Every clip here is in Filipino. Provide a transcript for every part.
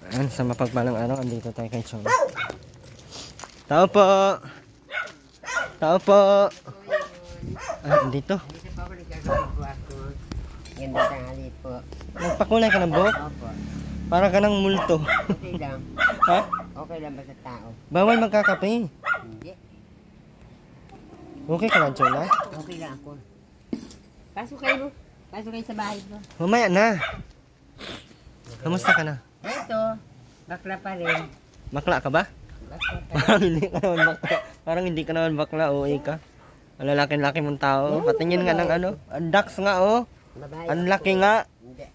Ayan, sa mapagpalang araw, andito tayo kay Chong. Tao po! Tao po! Andito. Dito po ako nagkakaroon po ako. Ganda tanghali po. Nagpakulay ka ng buhok? Opo. Para ka ng multo. Okay lang. Ha? Okay lang ba sa tao? Bawal magkakape. Hindi. Okay ka lang, Chong, ha? Okay lang ako. Pasok kayo. Pasok kayo sa bahay ko. Mamaya na. Kamusta ka na? Ito. Bakla pa rin. Bakla ka ba? Bakla pa rin. Parang hindi ka naman bakla. Parang hindi ka naman bakla, OA ka. Ang lalaki-laki mong tao. Patingin nga ng ano. Ang ducks nga, oh. Babae. Ang laki nga. Hindi.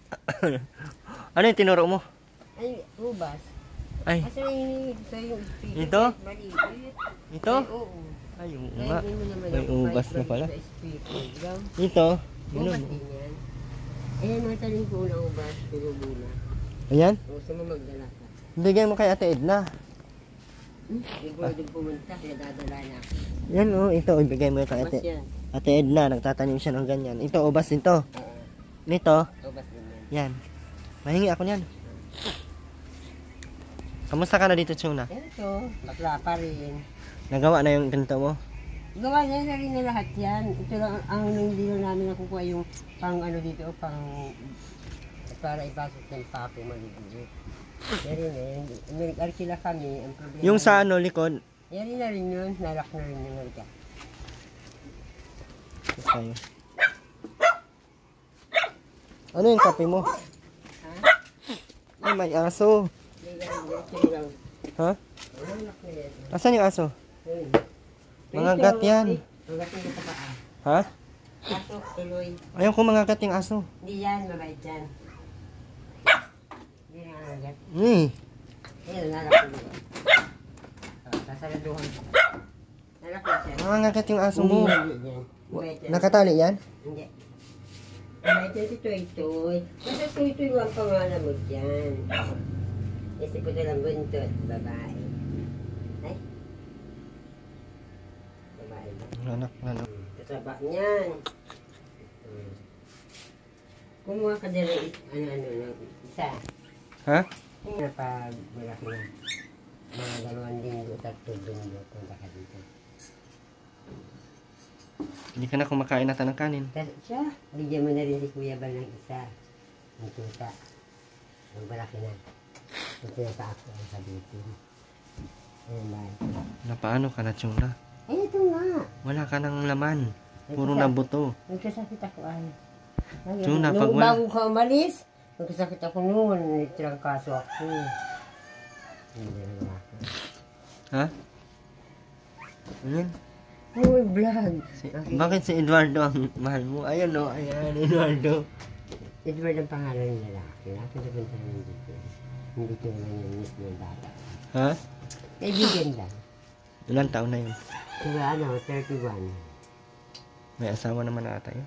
Ano yung tinuro mo? Ay, ubas. Ay, Asa yung gusto yung speaker? Ito? Maliit. ito? Ay, oo. Ay, oo Kaya nga. hindi mo naman May ako ubas na kahit pala. maliit na speaker. Diba? Ito. Yun Ubas ang- din yan. Ayan, mga taling ko na ubas. Pero muna. Ayan. Gusto mo magdala ka. Bigay mo kay Ate Edna. Hindi ko doon pumunta, kaya dadala na ako. Yan, oh. Ito, ibigay mo kay Ubas Ate. yan. Ate Edna, nagtatanim siya ng ganyan. Ito, ubas nito. Oo. Nito, Ubas din yan. yan. Mahingi ako niyan. Kamusta ka na dito, Chuna? Ito, bakla pa rin. Nagawa na yung ganito mo? Gawa niya na rin na lahat yan. Ito lang ang hindi lang namin nakukuha yung pang ano dito, pang para ipasok ng papo maliliit. Yan rin eh. Nag-arkila kami. Ang problema. Yung sa ano, likod. Yan rin na rin yun. Nalak na rin yun. Nalika. Sa'yo. Ano yung kape mo? Ha? Ay, may aso. Lang. Ha? Nalak na yan. Asan yung aso? Ayun. Mga gat yan. Mga gat yung paa. Ha? Pasok, tuloy. Ayaw ko mga gat yung aso. Hindi yan, mabait yan. Hindi na ang gat. Ayun, nalak na yan. Sasaraduhan ko. Nalak na siya. Mga gat yung aso mo. Hindi yan. Mabait yan. Nakatali yan? Hindi. Mabait yan si Toy-Toy. Basta Toy-Toy ang pangalan mo dyan. Kasi ko na lang buntot, babae. Ay? Babae ba? Anak. Kasaba niyan. Kumuha ka dyan ng isa. Ha? Napag malaki na. Mga 2 linggo, 3 linggo, punta ka dito. Hindi ka na kumakain na ng kanin. Kasi siya, bigyan mo na rin si Kuya Bal ng isa. Ang tuta. Ang malaki na. Ito na pa ako ang sabitin. Ayan ba? Napaano ka na, Chuna? Eh, ito nga. Wala ka ng laman. Puro na buto. Nagkasakit ako ay. Chuna, pag Nung wala... bago ka umalis, nagkasakit ako noon. Itirang kaso ako. Hindi na ako. Ha? Ayan. Uy, vlog. Bakit si Eduardo ang mahal mo? Ayan o, ayan, Eduardo. Edward ang pangalan ng lalaki. Napunta namin dito. Hindi ko naman yung miss ng bata. Ha? Kaibigan lang. Ilang taon na yun? Diba ano, 31. May asawa naman ata yun.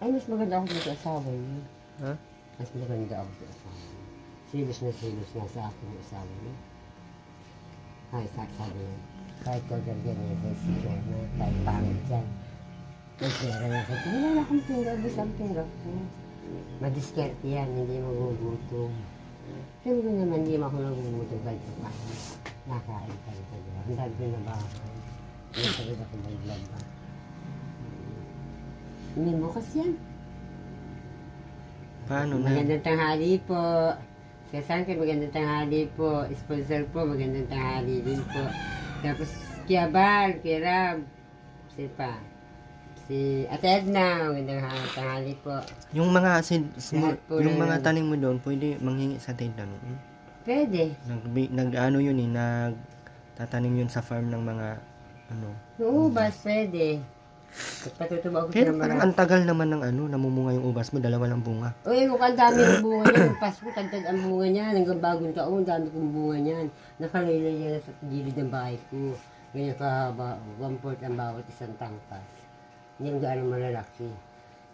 Ay, mas maganda ako sa asawa niya. Ha? Mas maganda ako sa asawa niya. Silos na sa akin yung asawa niya. Ay, sabi niya. Kahit ko ganyan niya, kahit si Joanna, kahit pangit yan. May pera niya. Wala na akong pera, ubus ang pera ko. Madiskerte yan, hindi magugutom. Pero ko naman, hindi ako nagugutom kahit pa paano. Nakain ka rin talaga. Ang dami ko na ba ako? Hindi talaga ako mag-vlog ba? Hindi mo kasi yan. Paano na? Magandang tanghali po. Kasan kayo, magandang tanghali po. Sponsor po, magandang tanghali din po. Tapos, Kuya Bal, Kuya Rab. Si pa. Si Ate Edna, magandang tanghali po. Yung mga Lahat po yung na mga yun. tanim mo doon, pwede manghingi sa tinda no? Pwede. Nag-ano yun eh, nagtatanim yun sa farm ng mga ano. Oo, ubas, pwede. Patutubo ako Pero sa parang marami. ang tagal naman ng ano, namumunga yung ubas mo, 2 lang bunga. Uy, mukhang dami ng bunga niya. Yung Pasko, tagtag ang bunga niya. Hanggang bagong taon, dami kong bunga niyan. Nakalaylay niya sa gilid ng bahay ko. Ganyan kahaba, 1/4 ang bawat isang tangkas. Hindi ang gaano malalaki.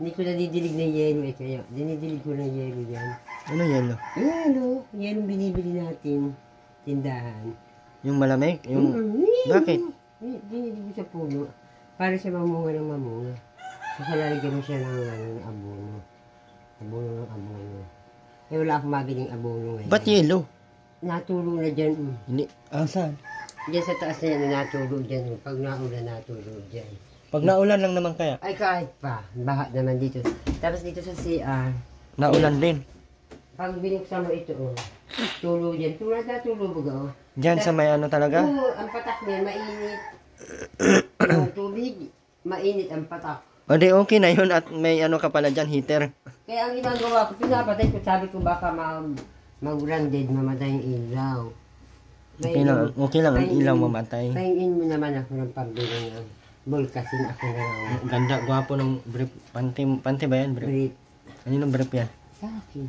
Hindi ko nadidilig ng yelo eh, kaya dinidilig ko ng yelo yan. Ano yelo? Yelo, yelo binibili natin, tindahan. Yung malamig? Yung... Yelo. Bakit? Dinidilig ko sa puno. Para siya mamunga ng mamunga. Saka lalagyan mo siya ng abono. Abono ng abono. Eh wala akong mabiling abono ngayon. Ba't yelo? Natulog na dyan. Hindi. Saan? Diyan sa taas na yan, natulog dyan. Pag naulan, natulog dyan. Pag naulan lang naman kaya. Ay, kahit pa. Baha naman dito. Tapos dito sa CR. Naulan din. Pag binuksan mo ito, oh. Tulog dyan. Tulog na tulog ba, oh. Diyan sa may ano talaga? Oo, ang patak niya, mainit. Yung tubig, mainit ang patak. O di okay na yun at may ano ka pala dyan, heater. Kaya ang ginagawa ko, pinapatay ko, sabi ko baka mag-branded, mamatay yung ilaw. Okay lang ang ilaw mamatay. Pahingin mo naman ako ng pambili ng bulkasin ako na lang. Ganda, gwapo ng brief. Panty ba yan, brief? Brief. Ano yung brief yan? Sa akin.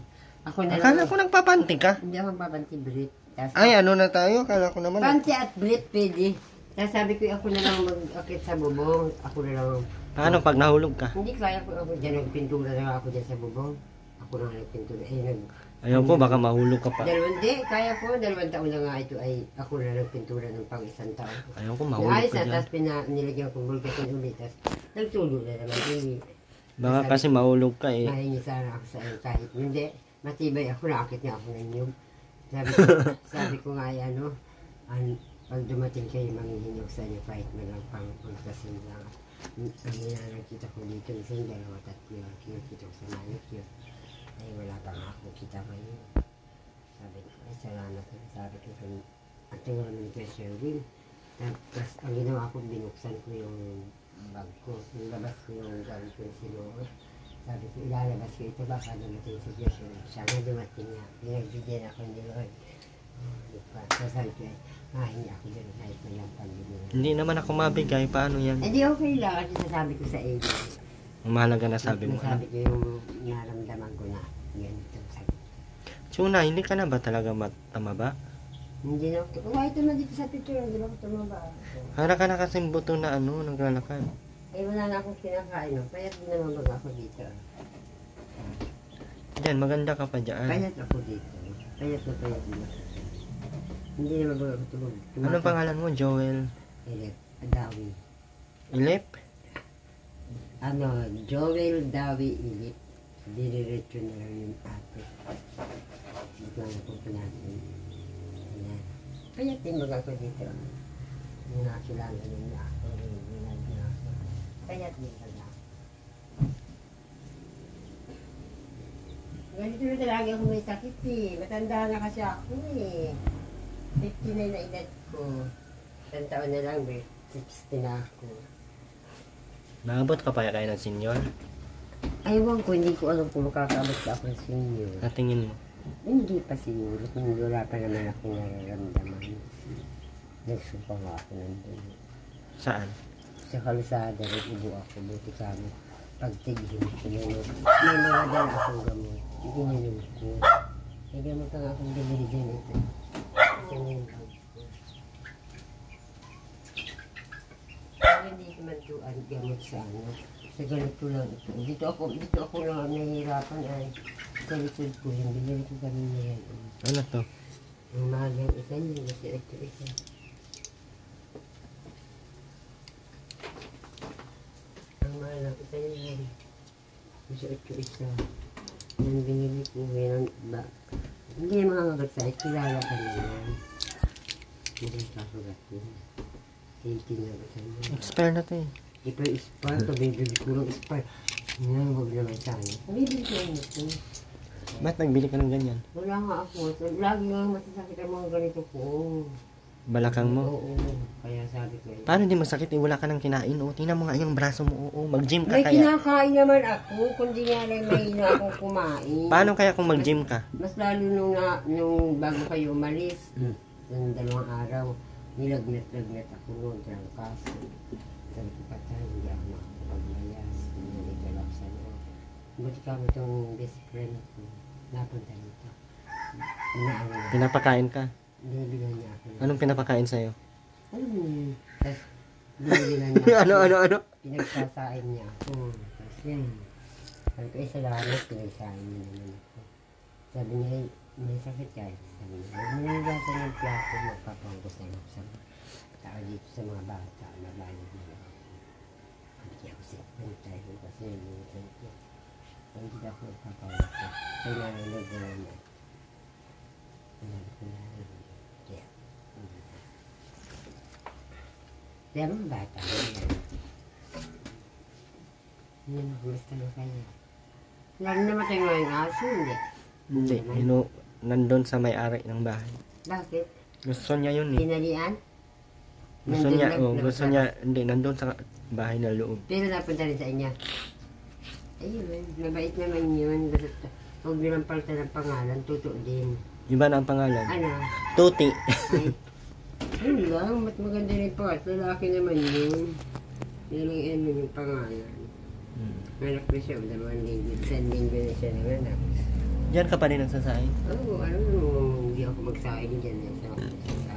Ako na Akala lang. ko nagpapanty ka. Hindi ako papanti brief. Ay, ano na tayo? Akala ko naman. Panty at brief pwede. Kaya sabi ko, ako na lang mag-akit sa bubong. Ako na lang. Paano pag nahulog ka? Hindi kaya ko ako dyan, nagpintura na ako dyan sa bubong. Ako na nagpintura. Ayaw ko, baka mahulog ka pa. Hindi, kaya ko. 2 taon na nga ito ay ako na nagpintura ng pang 1 taon. Ayaw ko, mahulog Ayos ka na, dyan. tapos nilagyan ko bulkasin ulit. Tapos nagtulo na naman. Baka kasi mahulog ka eh. Mahingi sana ako sa iyo kahit hindi. Matibay ako, nakakit nga ako ng inyong. Sabi ko nga ay pag dumating kayo, manghihinog sa inyo kahit na lang pang pagkasin lang. Ang nakita ko dito, isang 2, 3, kita ko sa manicure. Ay wala pa nga ako kita ngayon. Sabi ko, ay salamat. Sabi ko, at tingnan naman kay Sherwin. Tapos ang ginawa ko, binuksan ko yung bag ko. Nilabas ko yung gamit ko yung sinuot. Sabi ko, ilalabas ko ito baka dumating si Joshua. Siya nga dumating niya. Pinagbigyan ako ni Lord. So sabi ko, hindi ako dyan kahit na lang pambili. Hindi naman ako mabigay. Paano yan? Hindi okay lang kasi sasabi ko sa iyo. Ang mahalaga na sabi mo. Sabi ko yung naramdaman ko na ganito. Chuna, hindi ka na ba talaga matama? Hindi na ako. Why ito na dito sa picture? Hindi na ako tumaba. Para ka na kasing buto na naglalakad. Eh wala na akong kinakain. Payat din naman baga ako dito. Diyan, maganda ka pa dyan. Payat ako dito. Payat na payat na. Hindi naman baga ako tulog. Anong pangalan mo? Joel? Elep. Dawi. Ilip? Joel Dawi Ilip. Diniretso na lang yung ate. Ito ang napupunasin. Ayan. Payat din baga ako dito. Yung nakilala niya ako. Payat din pala. Ganito na talaga ako may sakit eh. Matanda na kasi ako eh. 59 na edad ko. 10 taon na lang, 60 na ako. Naabot ka pa kaya ng senior? Aywan ko, hindi ko alam kung makakaabot ka ako ng senior. Natingin mo. Hindi pa siguro, kung wala pa naman ako nararamdaman. Nagsupa nga ako nandun. Saan? Sa kalsada, nag-ubo ako, buti kami. Pagtigil, sinunod. May mga dala akong gamot. Ininom ko. May gamot ka nga akong bibili din ito. Sinunod ko. Pero hindi naman ito ang gamot sa sa ganito lang ito. Dito ako lang nahihirapan ay sa likod ko. Yung binili ko kami na yan. Ano to? Ang mahal yung isa niya, kasi ito isa. Ang mahal ang isa niya. Kasi ito isa. Yan binili ko. Yan ba? Hindi yung mga magsait. Kilala ka niya yan. Hindi kasugat ko. Tintin na ba sa niya? Expire na to eh. Ito expire. Ito bibili ko lang expire. Yan, huwag naman sana. Bibili ko lang ito. Ba't nagbili ka ng ganyan? Wala nga ako. Lagi nga masasakit ang mga ganito ko. Balakang mo? Oo. Kaya sabi ko. Paano di masakit eh? Wala ka nang kinain. O, tingnan mo nga yung braso mo. Oo, mag-gym ka May kaya. kinakain naman ako. Kundi nga lang may na akong kumain. Paano kaya kung mag-gym ka? Mas lalo nung bago kayo umalis. Yung 2 araw. Nilagnat-lagnat ako noon. Trangkas. Sabi ko patay. Hindi ako makakapaglayas. Hindi na igalap sa loob. Buti kami itong best friend ko. Napunta nito. Inaano na. Pinapakain ka? Binibilan niya ako. Anong pinapakain sa'yo? Ano yun? Tapos, binibilan niya ako. ano? Pinagsasain niya ako. Tapos yan. Sabi ko, salamat. Pinagsain niya naman ako. Sabi niya, may sakit ka. Sabi niya, mananagasan yung plato. Magpapangkos na ako sa tao dito sa mga bata. Mabayad nila ako. Hindi ako siya. Pantay ko kasi yung sakit. Hindi ako magpapangkos. Kaya nanonood na naman. Kaya. Kaya mga bata. Yan, gusto na kayo. Lalo namatay nga yung aso, hindi. Hindi, nandun sa may-ari ng bahay. Bakit? Gusto niya yun eh. Tinalian? Gusto Nandun niya, lang, oh, gusto nakasama. niya, hindi, nandun sa bahay na loob. Pero napunta rin sa inyo. Ayun, mabait naman yun. Basta huwag nyo lang palta ng pangalan, totoo din. Iba na ang pangalan. Ano? Tuti. Ay, yun lang, ba't maganda rin po at lalaki naman yun. Yun lang ano yung pangalan. Anak na siya, 2 linggo, 1 linggo na siya nanganak. Diyan ka pa rin nagsasaing? Oo, ano, hindi ako magsain dyan. Sa